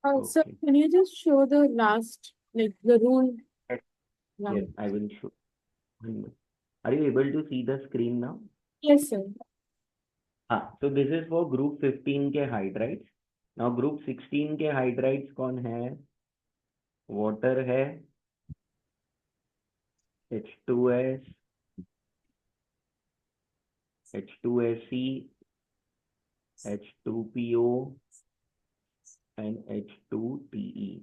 So Okay. can you just show the last, like the rule Yes, yes, line? I will show. Are you able to see the screen now? Yes, sir. So this is for group 15 के hydrides. Now group 16 के hydrides कौन है? Water है, H2S, H2SE, H2PO and H2TE.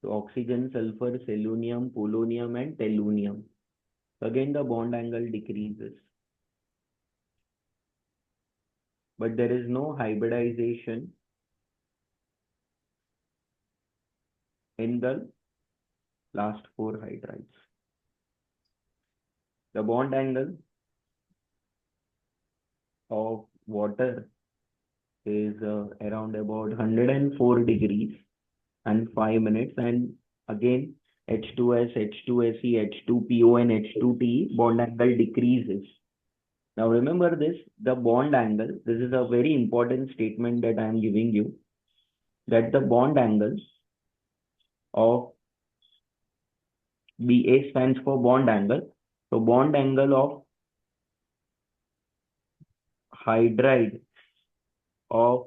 So oxygen, sulfur, selenium, polonium and tellurium. So again the bond angle decreases. But there is no hybridization in the last four hydrides. The bond angle of water is around about 104 degrees and 5 minutes, and again H2S, H2SE, H2PO and H2TE bond angle decreases. Now remember this, the bond angle, this is a very important statement that I am giving you, that the bond angle of BA stands for bond angle. So bond angle of hydride of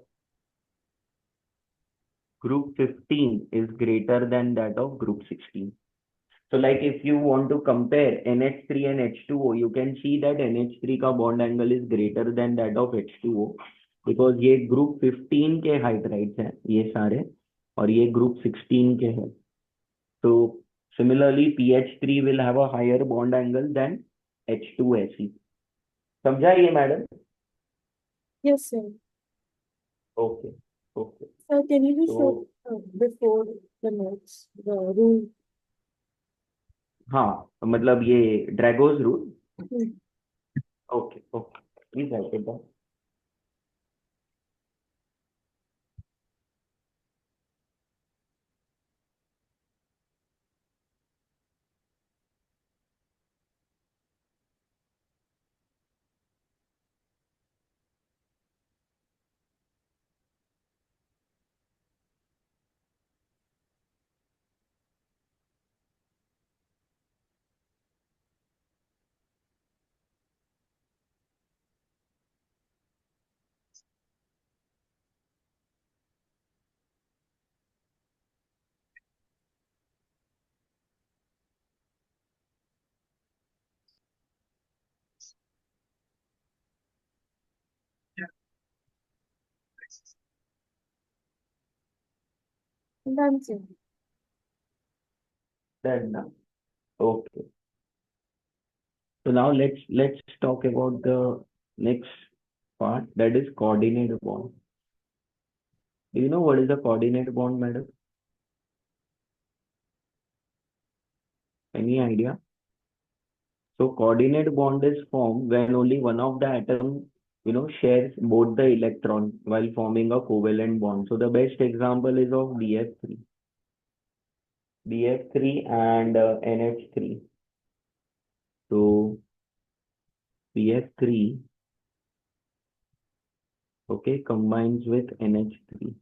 group 15 is greater than that of group 16. So like if you want to compare NH3 and H2O, you can see that NH3 का bond angle is greater than that of H2O because ये group 15 के hydrides हैं ये सारे और ये group 16 के हैं. So similarly PH3 will have a higher bond angle than H2SE. समझा ये madam? Yes, sir. Okay. Okay. Sir, can you just show So before the notes, the rule? हाँ मतलब ये Drago's rule. Hmm. Okay okay please write it down. Done, sir. Done now. Okay. So now let's talk about the next part, that is coordinate bond. Do you know what is a coordinate bond, madam? Any idea? So coordinate bond is formed when only one of the atom shares both the electron while forming a covalent bond. So the best example is of BF3 and NH3. So BF3, okay, combines with NH3.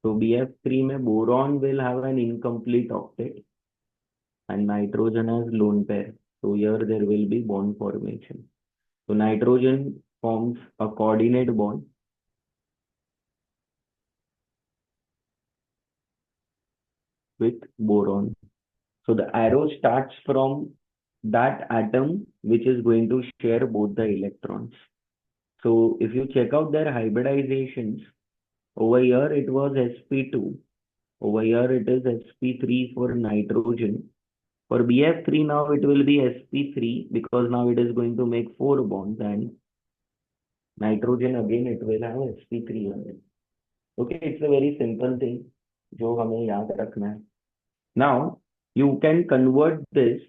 So BF3 में boron will have an incomplete octet and nitrogen has lone pair. So here there will be bond formation. So nitrogen forms a coordinate bond with boron. So the arrow starts from that atom which is going to share both the electrons. So if you check out their hybridizations, over here it was sp2. Over here it is sp3 for nitrogen. For BF3 now it will be sp3 because now it is going to make 4 bonds, and nitrogen again it will have sp3 again. Okay, it's a very simple thing जो हमें याद रखना है. Now you can convert this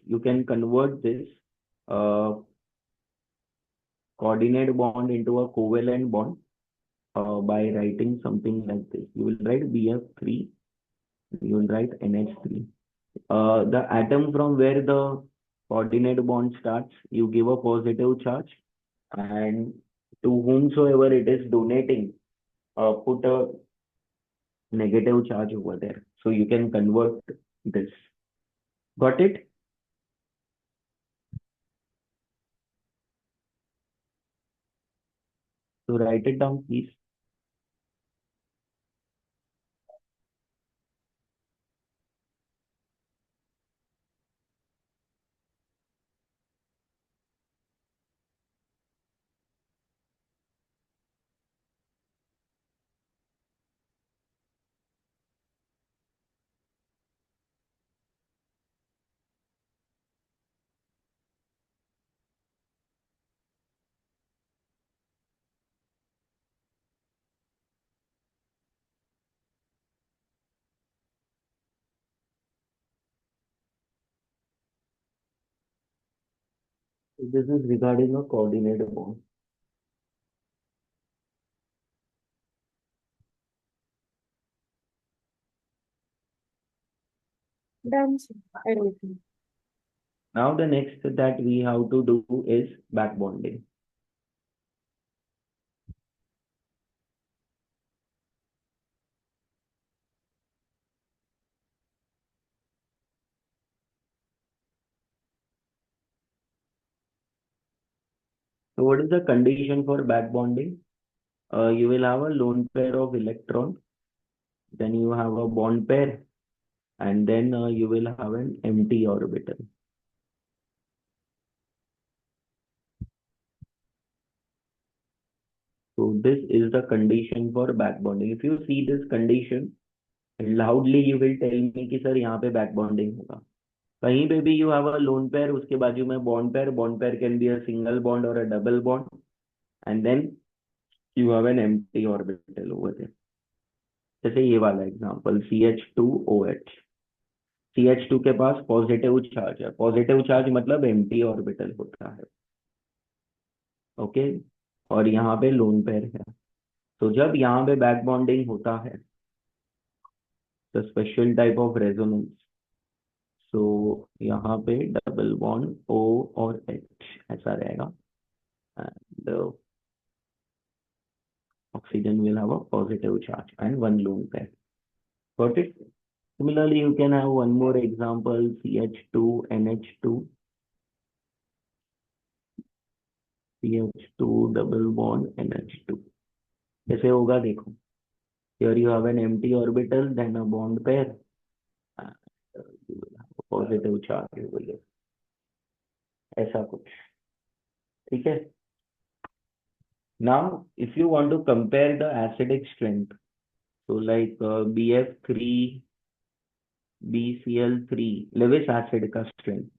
uh, coordinate bond into a covalent bond by writing something like this. You will write BF3, you will write NH3. The atom from where the coordinate bond starts, you give a positive charge, and to whomsoever it is donating, put a negative charge over there. So you can convert this. Got it? So write it down, please. So this is regarding a coordinate bond. Done, sir. I wrote it. Now the next that we have to do is back bonding. So what is the condition for back bonding? You will have a lone pair of electrons, then you have a bond pair, and then you will have an empty orbital. So this is the condition for back bonding. If you see this condition, loudly you will tell me कि sir यहाँ पे back bonding होगा. कहीं पे भी you have a lone pair, उसके बाजू में bond pair can be a single bond or a double bond, and then you have an empty orbital over there. जैसे ये वाला एग्जांपल CH2OH. CH2 के पास पॉजिटिव चार्ज है. पॉजिटिव चार्ज मतलब empty orbital होता है. ओके. और यहाँ पे लोन पेयर है. तो जब यहाँ पे बैक बॉन्डिंग होता है, तो स्पेशल टाइप ऑफ रेजोनेंस. सो यहाँ पे डबल बॉन्ड O और H ऐसा रहेगा, and oxygen will have a positive charge and one lone pair. Got it? Similarly, you can have one more example, CH2NH2. CH2 double bond NH2. कैसे होगा देखो. Here you have an empty orbital, then a bond pair, and you will have a positive charge over here. ऐसा कुछ. ठीक है. Now, if you want to compare the acidic strength, so like BF3, BCl3, Lewis acid का strength,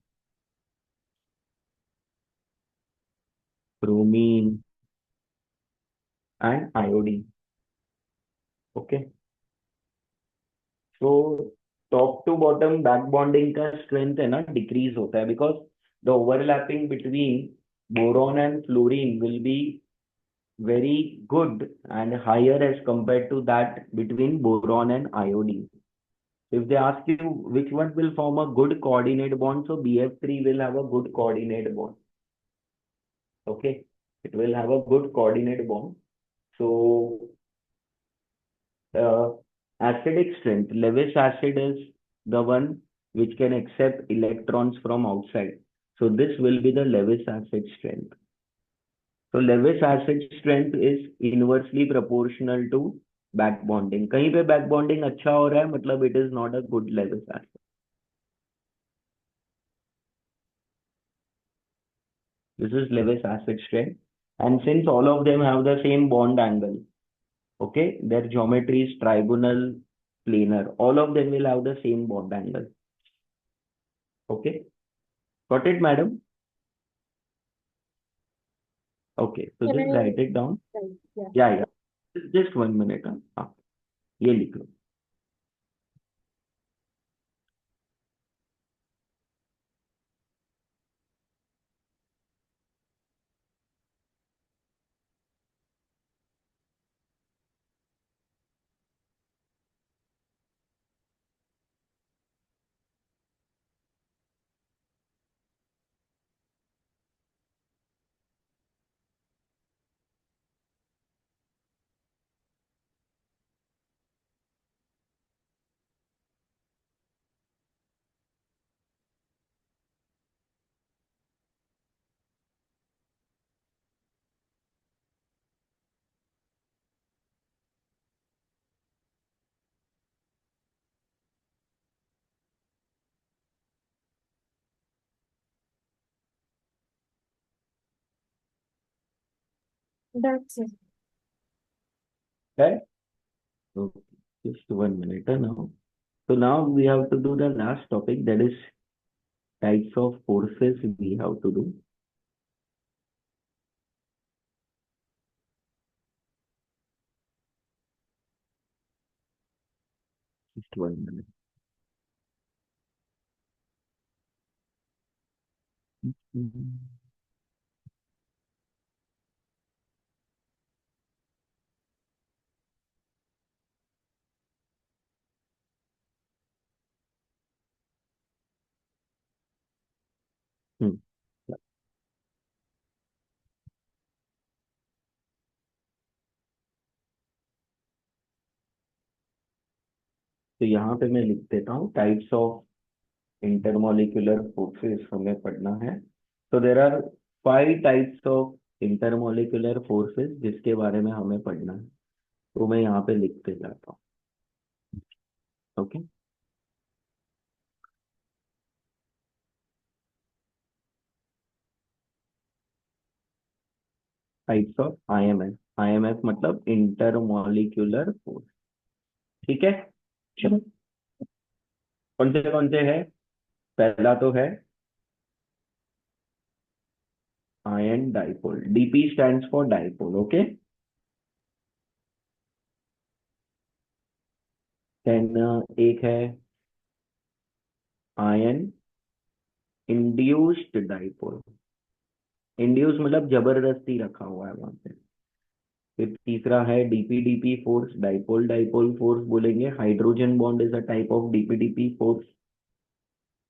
bromine and iodine. Okay. So top to bottom back bonding का strength है ना decrease होता है, because the overlapping between boron and fluorine will be very good and higher as compared to that between boron and iodine. If they ask you which one will form a good coordinate bond, so BF3 will have a good coordinate bond. Okay, it will have a good coordinate bond. So acidic strength, Lewis acid is the one which can accept electrons from outside. So this will be the Lewis acid strength. So Lewis acid strength is inversely proportional to back bonding. कहीं पे back bonding अच्छा हो रहा है, मतलब it is not a good Lewis acid. This is Lewis acid strength. And since all of them have the same bond angle, okay, their geometry is trigonal planar. All of them will have the same bond angle. Okay, got it, madam? Okay, so Can just I write it down. write? Yeah. Yeah. Just 1 minute. हाँ, ये लिख लो. That's it. Okay? Okay. Just 1 minute now. So now we have to do the last topic, that is types of forces we have to do. Just 1 minute. Mhm. हम्म, तो यहाँ पे मैं लिख देता हूँ टाइप्स ऑफ इंटरमोलिकुलर फोर्सेस हमें पढ़ना है. तो there are 5 types of intermolecular forces जिसके बारे में हमें पढ़ना है. तो मैं यहाँ पे लिखते जाता हूँ. Okay. Types of IMF. IMF मतलब इंटरमोलिकुलर फोर्स. ठीक है. चलो, कौन से है. पहला तो है ion dipole. DP stands for dipole. Okay. Then एक है आयन इंड्यूस्ड डाइपोल. इंड्यूस मतलब जबरदस्ती रखा हुआ है वहां पे. फिर तीसरा है DPDP force. Dipole dipole force बोलेंगे. Hydrogen bond is a type of DPDP force.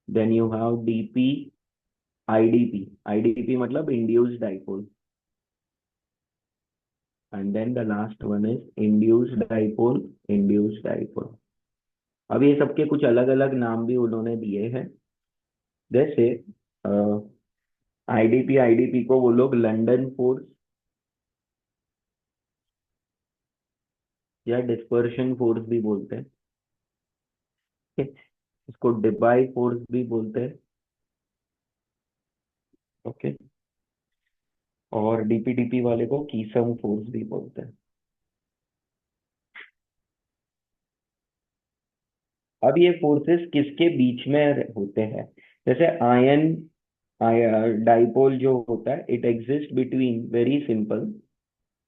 Then you have DP IDP. IDP मतलब induced dipole. And then the last one is induced dipole. Induced dipole. अब ये सबके कुछ अलग अलग नाम भी उन्होंने दिए हैं. जैसे आईडीपी. आईडीपी को वो लोग लंदन फोर्स या डिस्पर्शन फोर्स भी बोलते हैं. ठीक है? इसको डिबाई फोर्स भी बोलते हैं. ओके. और डीपीडीपी वाले को कीसम फोर्स भी बोलते हैं. अब ये फोर्सेस किसके बीच में होते हैं. जैसे आयन डाइपोल जो होता है, it exist between, very simple,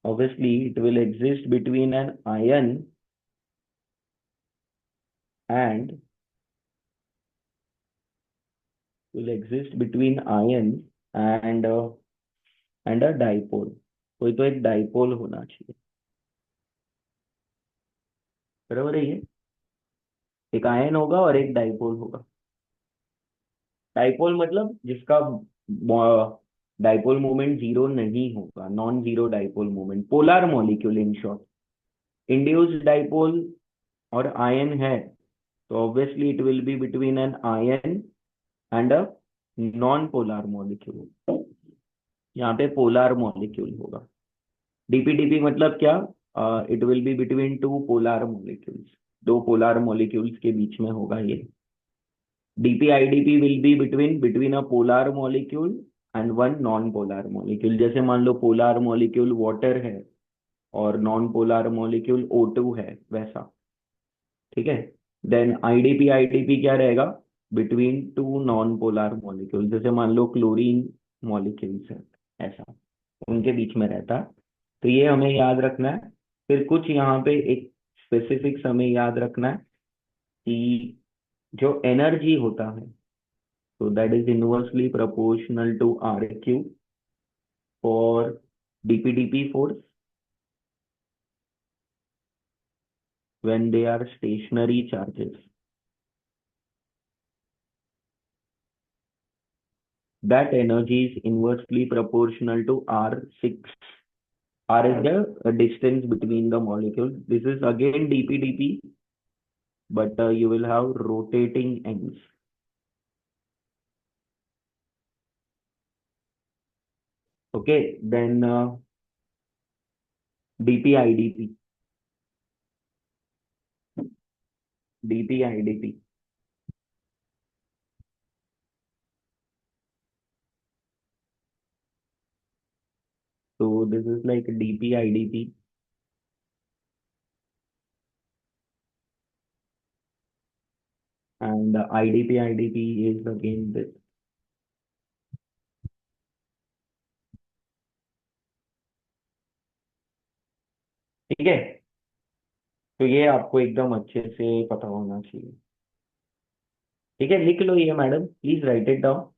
obviously it will exist between an ion and will exist between ion and and a dipole. कोई तो एक डाइपोल होना चाहिए. बराबर है ये. एक आयन होगा और एक डाइपोल होगा. डाइपोल मतलब जिसका डाइपोल मोमेंट जीरो नहीं होगा. Non zero dipole moment. Polar molecule in short. Induced dipole और आयन है, तो obviously it will be between an ion and a non polar molecule. यहाँ पे पोलर मॉलिक्यूल होगा. डीपीडीपी मतलब क्या. It will be between two polar molecules. दो polar molecules के बीच में होगा ये. DPIDP will be between a polar molecule and one non polar molecule. जैसे मान लो पोलर मॉलिक्यूल वाटर है और नॉन पोलर मॉलिक्यूल O2 है, वैसा. ठीक है. Then IDP. आईडीपी क्या रहेगा. Between two non polar molecule. जैसे मान लो क्लोरीन मॉलिक्यूल्स है, ऐसा उनके बीच में रहता है. तो ये हमें याद रखना है. फिर कुछ यहाँ पे एक स्पेसिफिक्स हमें याद रखना है कि जो एनर्जी होता है, तो that is inversely proportional to R Q for DP DP force when they are stationary charges. That energy is inversely proportional to R6. R is the distance between the molecules. This is again dp/dp, but you will have rotating ends. Okay, then dp/idp. dp/idp. So this is like DP, IDP. And IDP is again this. ठीक है, तो ये आपको एकदम अच्छे से पता होना चाहिए। ठीक है, लिख लो ये madam, please write it down.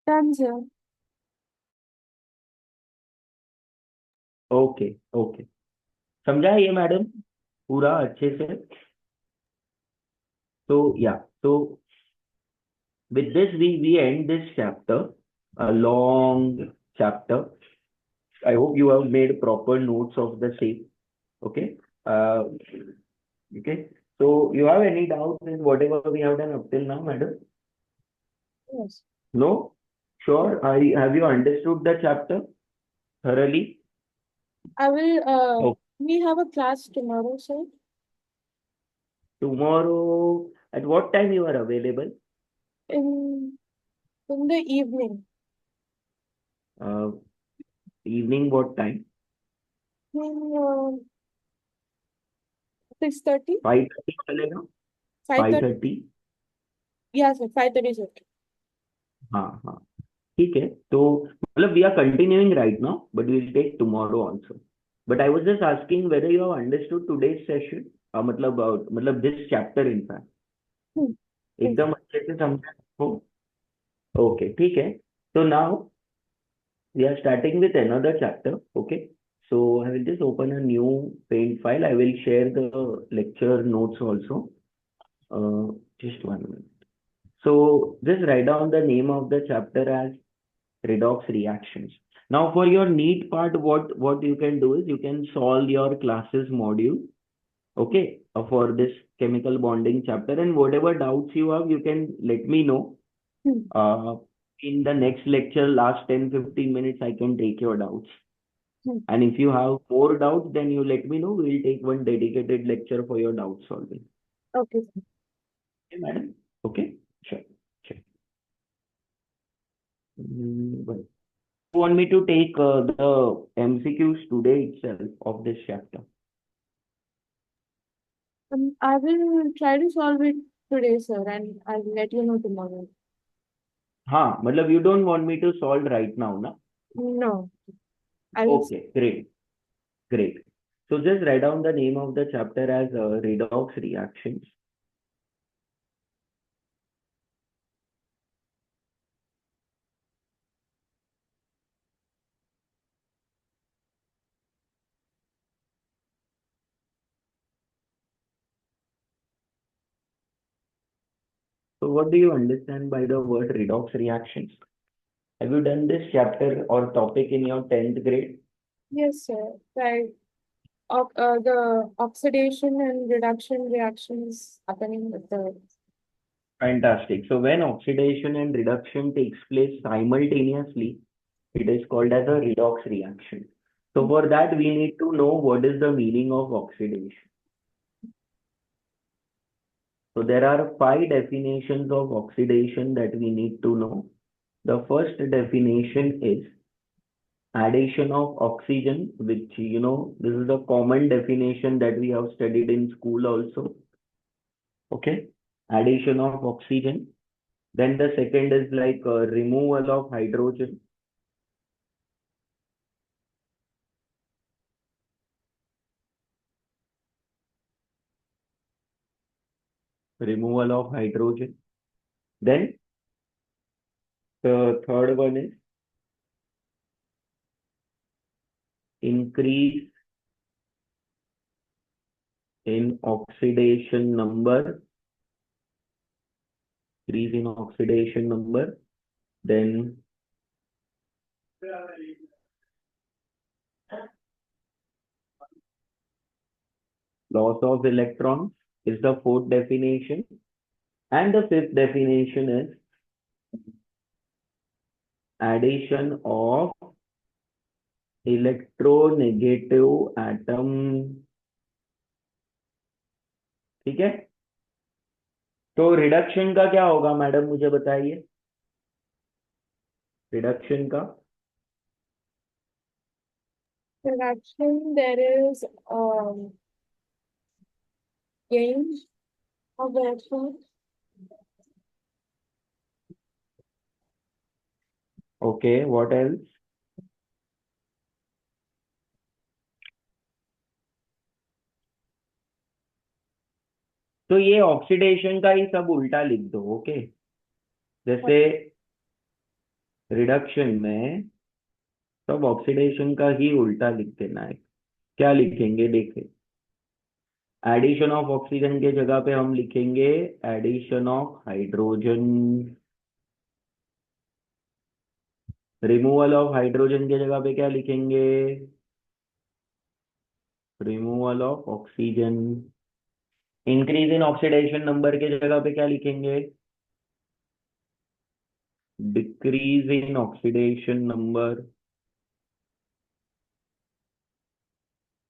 Done, sir. Okay okay, समझा ये मैडम पूरा अच्छे से? तो या, तो with this we end this chapter, a long chapter. I hope you have made proper notes of the same. Okay. Okay, so you have any doubts in whatever we have done up till now, madam? Yes. No? Sure. Have you understood the chapter thoroughly? I will, Oh, we have a class tomorrow, sir. tomorrow at what time you are available? In, in the evening. uh, Evening what time? In, 6:30? 5:30 चलेगा? 5:30? 5:30? Yeah, sir. 5:30 is okay. हाँ हाँ, ठीक है। तो मतलब we are continuing right now, but we will take tomorrow also. But I was just asking whether you have understood today's session, मतलब this chapter in fact, Hmm. एकदम अच्छे से समझा आपको? ओके, ठीक है। So now we are starting with another chapter. Okay, so I will just open a new paint file. I will share the lecture notes also. Just 1 minute. So just write down the name of the chapter as redox reactions. Now for your neat part, what you can do is you can solve your classes module, okay, for this chemical bonding chapter, and whatever doubts you have, you can let me know. Hmm. In the next lecture, last 10-15 minutes, I can take your doubts. Hmm. And if you have more doubts, then you let me know. We will take one dedicated lecture for your doubt solving. Okay, sir. Okay, madam? Okay, sure, sure. Well, you want me to take the MCQs today itself of this chapter? I will try to solve it today, sir, and I'll let you know tomorrow. हाँ, मतलब you don't want me to solve right now, na? No, I will. Okay, great, great. So just write down the name of the chapter as redox reactions. So what do you understand by the word redox reactions? Have you done this chapter or topic in your 10th grade? Yes, sir. Right. The oxidation and reduction reactions happening with the. Fantastic. So when oxidation and reduction takes place simultaneously, it is called as a redox reaction. So for that, we need to know what is the meaning of oxidation. So there are 5 definitions of oxidation that we need to know. The first definition is addition of oxygen, which this is a common definition that we have studied in school also. Okay, addition of oxygen. Then the second is like removal of hydrogen. Removal of hydrogen. Then the third one is increase in oxidation number. Increase in oxidation number. Then loss of electrons is the fourth definition. And the fifth definition is addition of electronegative atom. ठीक है, तो reduction का क्या होगा madam, मुझे बताइए reduction का. Reduction, there is gain of electrons. Okay, what else? तो ये ऑक्सीडेशन का ही सब उल्टा लिख दो. ओके, जैसे रिडक्शन में सब ऑक्सीडेशन का ही उल्टा लिख देना है. क्या लिखेंगे देखें. एडिशन ऑफ ऑक्सीजन के जगह पे हम लिखेंगे addition of hydrogen. Removal of hydrogen के जगह पे क्या लिखेंगे, removal of oxygen. Increase in oxidation number के जगह पे क्या लिखेंगे, decrease in oxidation number.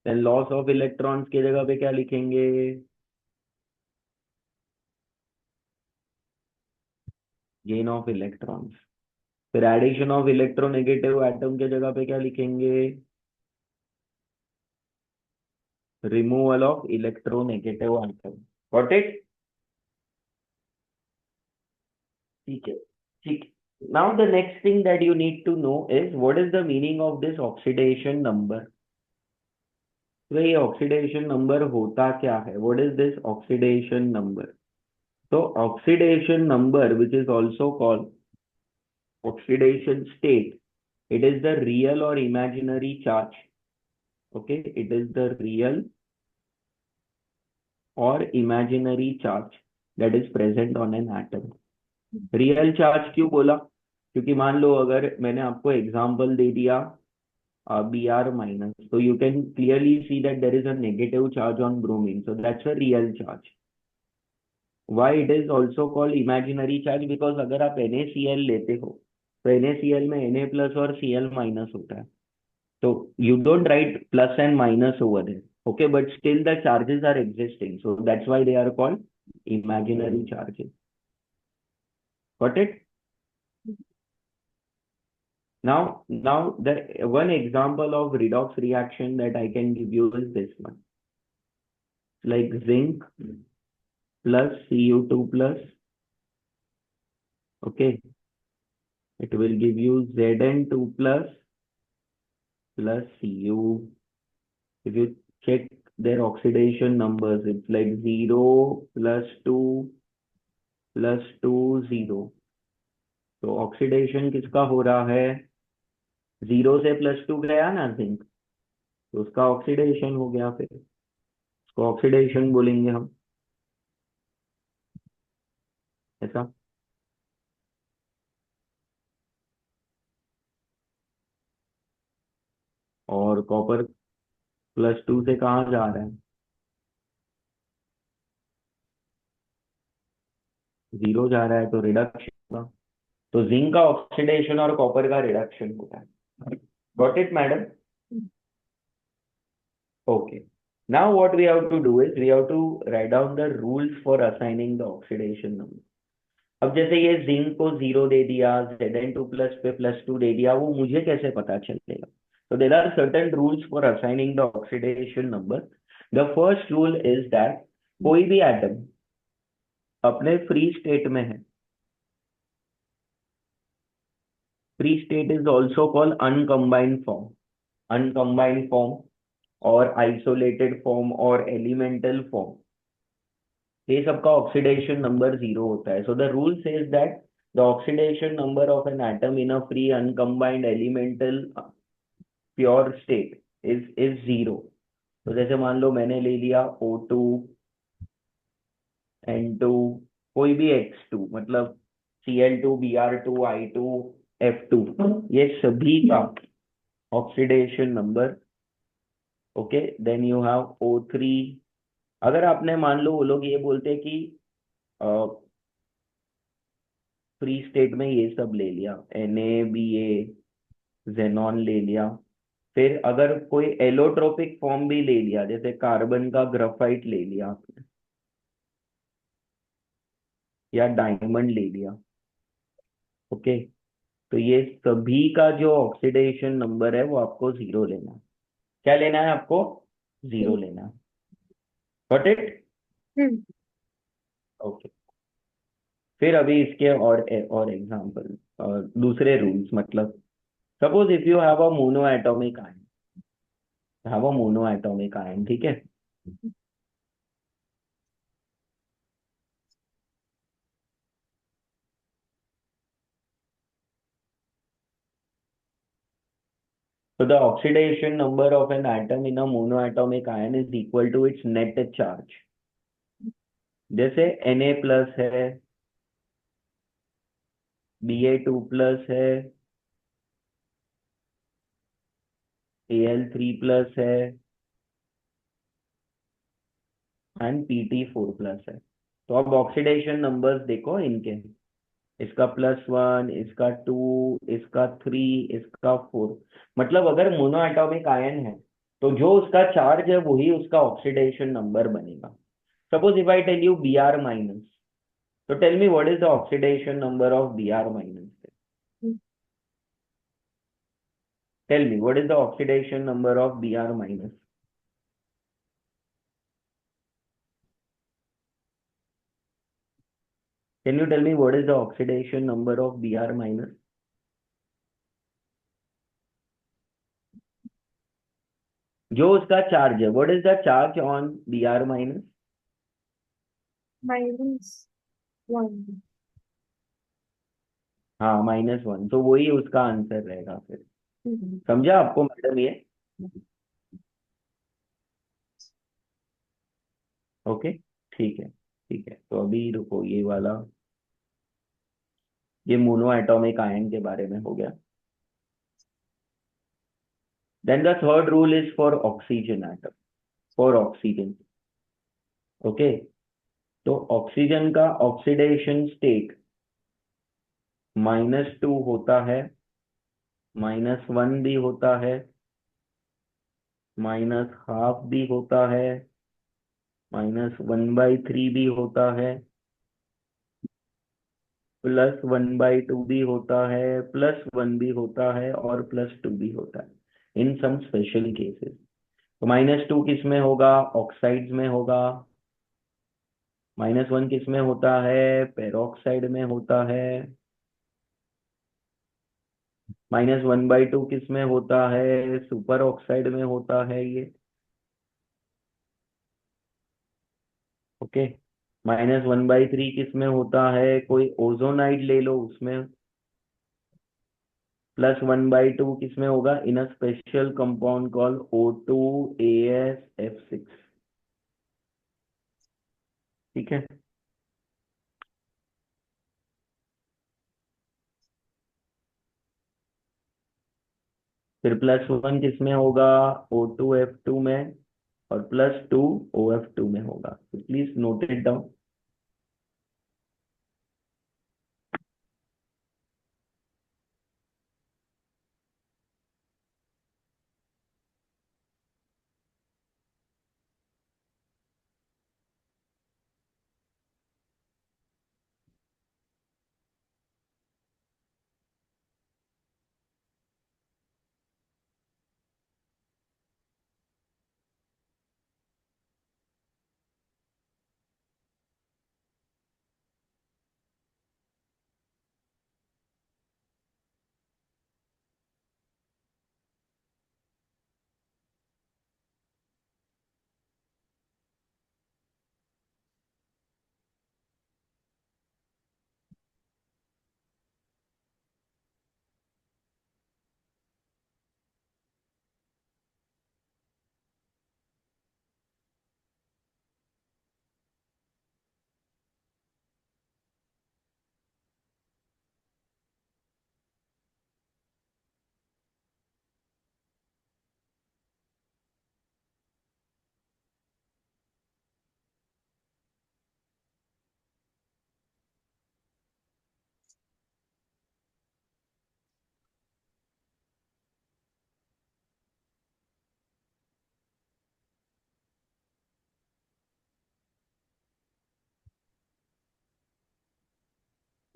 Then loss of electrons के जगह पे क्या लिखेंगे, गेन ऑफ इलेक्ट्रॉन्स. फिर एडिशन ऑफ इलेक्ट्रोनेगेटिव एटम के जगह पे क्या लिखेंगे, removal of electronegative atom. Got it. ठीक है, ठीक. Now the next thing that you need to know is what is the meaning of this oxidation number. तो ये ऑक्सीडेशन नंबर होता क्या है, what is this oxidation number. तो oxidation number which is also called oxidation state, it is the real or imaginary charge. Okay, it is the real or imaginary charge that is present on an atom. Real charge क्यों बोला, क्योंकि मान लो अगर मैंने आपको example दे दिया Br minus, so you can clearly see that there is a negative charge on bromine, so that's a real charge. Why it is also called imaginary charge, because अगर आप NaCl लेते हो तो NaCl में Na plus और Cl minus होता है. So you don't write plus and minus over there, okay, but still the charges are existing, so that's why they are called imaginary charges. Got it? Now the one example of redox reaction that I can give you is this one, like zinc plus Cu2 plus, okay, it will give you Zn2 plus Cu. If you check their oxidation numbers, it's like 0 plus 2 plus 2 0. तो oxidation किसका हो रहा है, 0 से +2 गया ना zinc, तो उसका ऑक्सीडेशन हो गया. फिर उसको ऑक्सीडेशन बोलेंगे हम, ऐसा. और कॉपर +2 से कहाँ जा रहा है, 0 जा रहा है, तो रिडक्शन होगा. तो जिंक का ऑक्सीडेशन और कॉपर का रिडक्शन होता है. Got it madam. Okay, Now what we have to do is we have to write down the rules for assigning the oxidation number. अब जैसे ये जिंक को 0 दे दिया, Zn2 प्लस पे +2 दे दिया, वो मुझे कैसे पता चलेगा? So there are certain rules for assigning the oxidation number. The first rule is that कोई भी एटम अपने फ्री स्टेट में है, free state is also called uncombined form, uncombined form और आइसोलेटेड फॉर्म और एलिमेंटल फॉर्म, ये सबका oxidation number 0 होता है. So the rule says that the oxidation number of an atom in a free uncombined elemental pure state is 0. तो जैसे मान लो मैंने ले लिया O2 N2 कोई भी X2, मतलब Cl2 Br2 I2 F2, ये सभी का oxidation number. Okay, then you have O3. अगर आपने मान लो वो लोग ये बोलते कि फ्री स्टेट में ये सब ले लिया, Na, Ba, जेनॉन ले लिया, फिर अगर कोई एलोट्रोपिक फॉर्म भी ले लिया, जैसे कार्बन का ग्राफाइट ले लिया आपने, या डायमंड ले लिया, ओके, तो ये सभी का जो ऑक्सीडेशन नंबर है वो आपको 0 लेना है. क्या लेना है आपको? 0 लेना है. Got it? हम्म. ओके. फिर अभी इसके और एग्जांपल और दूसरे रूल्स, मतलब suppose if you have a mono atomic ion, have a mono atomic ion, ठीक है. So the oxidation number of an atom in a monoatomic ion is equal to its net charge. जैसे Na plus है, Ba2 plus है, Al3 plus है and Pt4 plus है. तो अब oxidation numbers देखो इनके, इसका +1, इसका 2, इसका 3, इसका 4. मतलब अगर मोनोएटॉमिक आयन है तो जो उसका चार्ज है वही उसका ऑक्सीडेशन नंबर बनेगा. Suppose if I tell you Br minus, so tell me what is the oxidation number of Br minus? Tell me what is the oxidation number of Br minus? Can you tell me what is the oxidation number of Br minus? जो उसका charge है, what is the charge on Br minus? -1. हाँ, -1. तो वही उसका answer रहेगा फिर. हम्म. समझा आपको मैडम ये? ओके, ठीक है, ठीक है. तो अभी रुको, ये वाला, ये मोनो एटॉमिक आयन के बारे में हो गया. Then the third rule is for oxygen atom, for oxygen. Okay, तो ऑक्सीजन का ऑक्सीडेशन स्टेट -2 होता है, -1 भी होता है, -½ भी होता है, -1/3 भी होता है, +1/2 भी होता है, +1 भी होता है और +2 भी होता है इन सम स्पेशल केसेस. तो -2 किस में होगा? ऑक्साइड्स में होगा. -1 किस में होता है? पेरोक्साइड में होता है. -1/2 किस में होता है? सुपर ऑक्साइड में होता है ये. ओके. -1/3 किस में होता है? कोई ओजोनाइड ले लो उसमें. +1/2 किस में होगा? In a special compound call O2AsF6. ठीक है. फिर +1 किस में होगा? O2F2 में, और +2 OF2 में होगा. तो please note it down.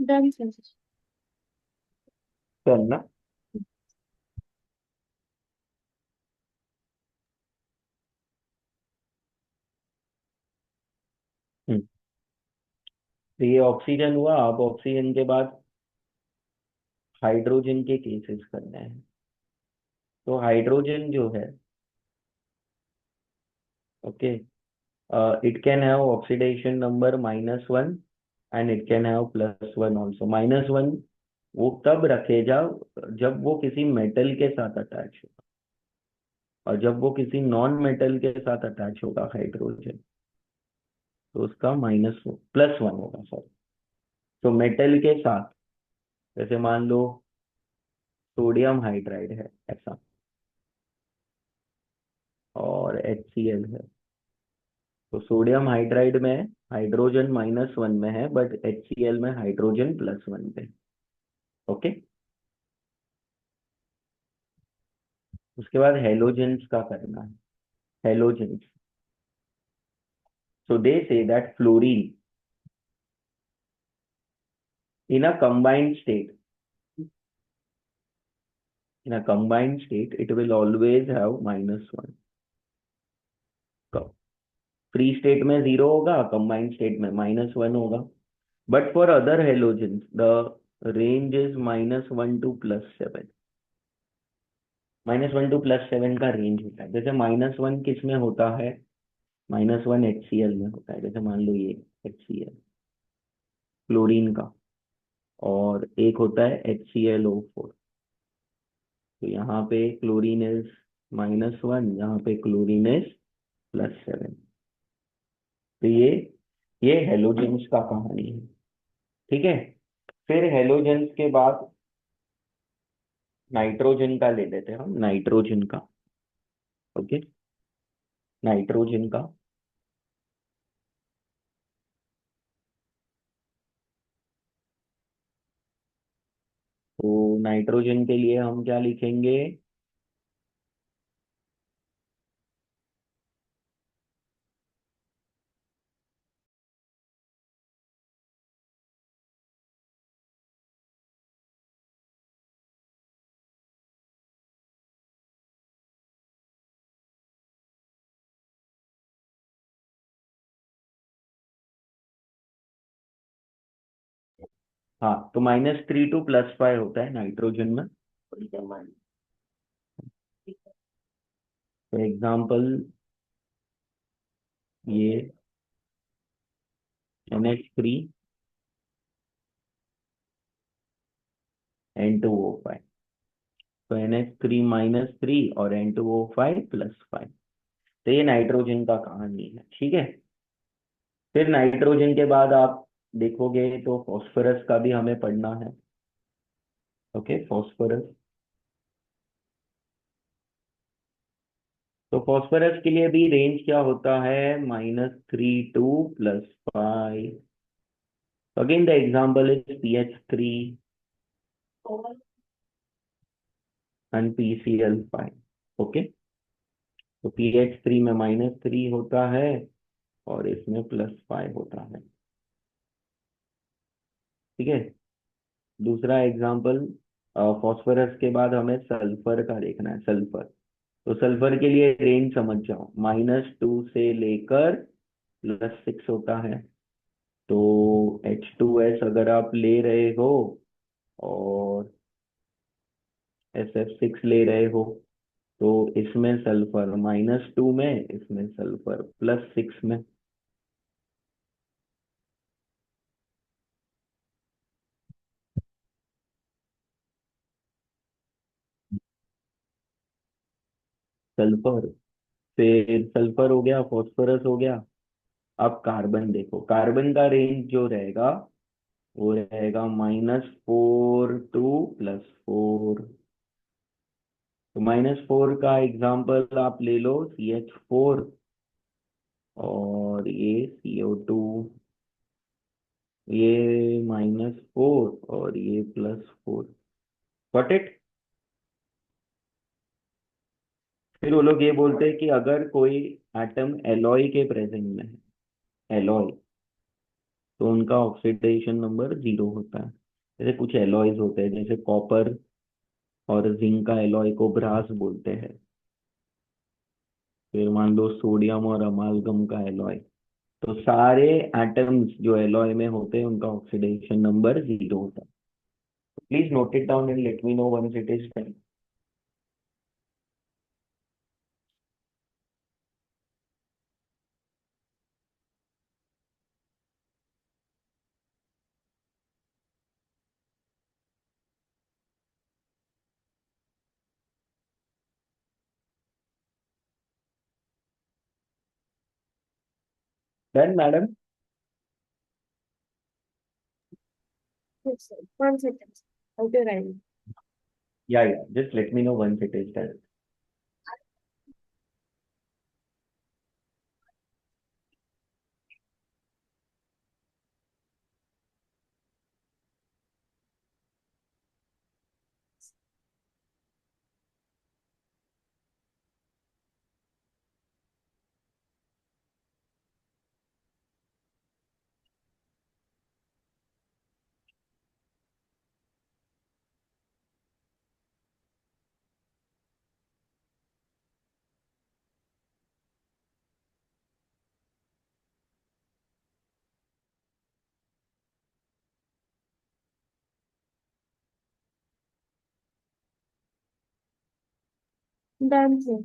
Done sir. करना। हम्म, तो ये ऑक्सीजन हुआ। अब ऑक्सीजन के बाद हाइड्रोजन के केसेस करने हैं। तो हाइड्रोजन जो है, okay, it can have oxidation number -1 and it can have +1 also. -1 वो तब रखेगा जब वो किसी मेटल के साथ अटैच हो, और जब वो किसी नॉन मेटल के साथ अटैच होगा हाइड्रोजन, तो उसका +1 होगा सर। तो मेटल के साथ, जैसे मान लो सोडियम हाइड्राइड है ऐसा, और HCl है। तो सोडियम हाइड्राइड में हाइड्रोजन -1 में है, बट HCl में हाइड्रोजन +1 पे। ओके। उसके बाद हेलोजेंस का करना है। Halogens, so they say that fluorine in a combined state, it will always have -1। Free state में 0 होगा, कंबाइंड स्टेट में -1 होगा। But for other halogens the range is -1 to +7। -1 to +7 का रेंज होता है। जैसे -1 किस में होता है? -1 HCl में होता है। जैसे मान लो ये HCl क्लोरीन का, और एक होता है HClO4। तो यहाँ पे क्लोरीन इज -1, यहाँ पे क्लोरीन इज +7। तो ये हेलोजेंस का कहानी है। ठीक है। फिर हेलोजेंस के बाद नाइट्रोजन का ले लेते हैं हम, नाइट्रोजन का। ओके, नाइट्रोजन का। तो नाइट्रोजन के लिए हम क्या लिखेंगे? हाँ, तो -3 to +5 होता है नाइट्रोजन में। फॉर एग्जाम्पल ये NH3 N2O5। तो NH3 और N2O5 +5। तो ये नाइट्रोजन का कहानी है। ठीक है। फिर नाइट्रोजन के बाद आप देखोगे तो फॉस्फोरस का भी हमें पढ़ना है। Okay, phosphorus. तो फॉस्फोरस के लिए भी रेंज क्या होता है? -3 to +5। Again the example is PH3 and PCl5। Okay. तो PH3 में -3 होता है, और इसमें +5 होता है। ठीक है। दूसरा एग्जाम्पल, फॉस्फोरस के बाद हमें सल्फर का देखना है। सल्फर, तो सल्फर के लिए रेंज समझ जाओ, -2 से लेकर +6 होता है। तो H2S अगर आप ले रहे हो, और SF6 ले रहे हो, तो इसमें सल्फर -2 में, इसमें सल्फर +6 में। सल्फर, फिर सल्फर हो गया, फॉस्फोरस हो गया। अब कार्बन देखो, कार्बन का रेंज जो रहेगा वो रहेगा -4 to +4। तो -4 का एग्जाम्पल आप ले लो CH4, और ये CO2। ये -4 और ये +4। Got it. फिर वो लोग ये बोलते हैं कि अगर कोई एटम एलॉय के प्रेजेंस में है, एलॉय, तो उनका ऑक्सीडेशन नंबर 0 होता है। जैसे कुछ एलॉयज होते हैं, जैसे कॉपर और जिंक का एलॉय को ब्रास बोलते हैं। फिर मान लो सोडियम और अमालगम का एलॉय। तो सारे एटम्स जो एलॉय में होते हैं उनका ऑक्सीडेशन नंबर 0 होता है। Please note it down and let me know once it is done. Done madam? Yes, sir. 1 second. I'll be right. या just let me know once it is done. Done, sir.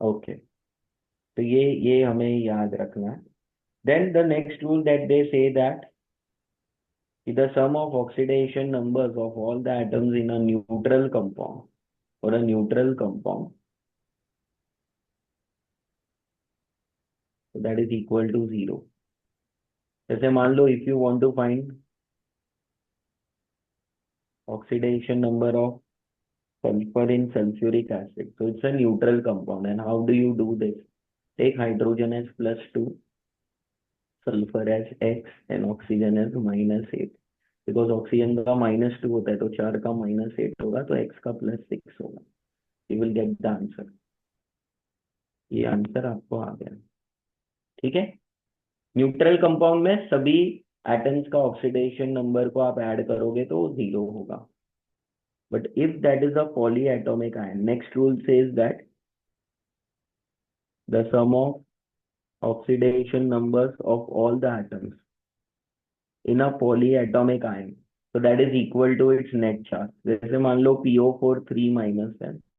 Okay, तो ये हमें याद रखना है। Then the next rule that they say that the sum of oxidation numbers of all the atoms in a neutral compound or a neutral compound, so that is equal to 0. जैसे मान लो if you want to find oxidation number of sulfur in sulfuric acid, so it's a neutral compound, and how do you do this? Take hydrogen as +2, sulfur as x, and oxygen as -8. Because oxygen का -2 होता है तो 4 का -8 होगा तो x का +6 होगा। You will get the answer. ये आंसर आपको आ गया, ठीक है। न्यूट्रल कंपाउंड में सभी एटम्स का ऑक्सीडेशन नंबर को आप ऐड करोगे तो 0 होगा। But if that is a polyatomic ion, next rule says that the sum of oxidation numbers of all the atoms in a polyatomic ion, so that is equal to its net charge। जैसे मान लो PO4 3 - है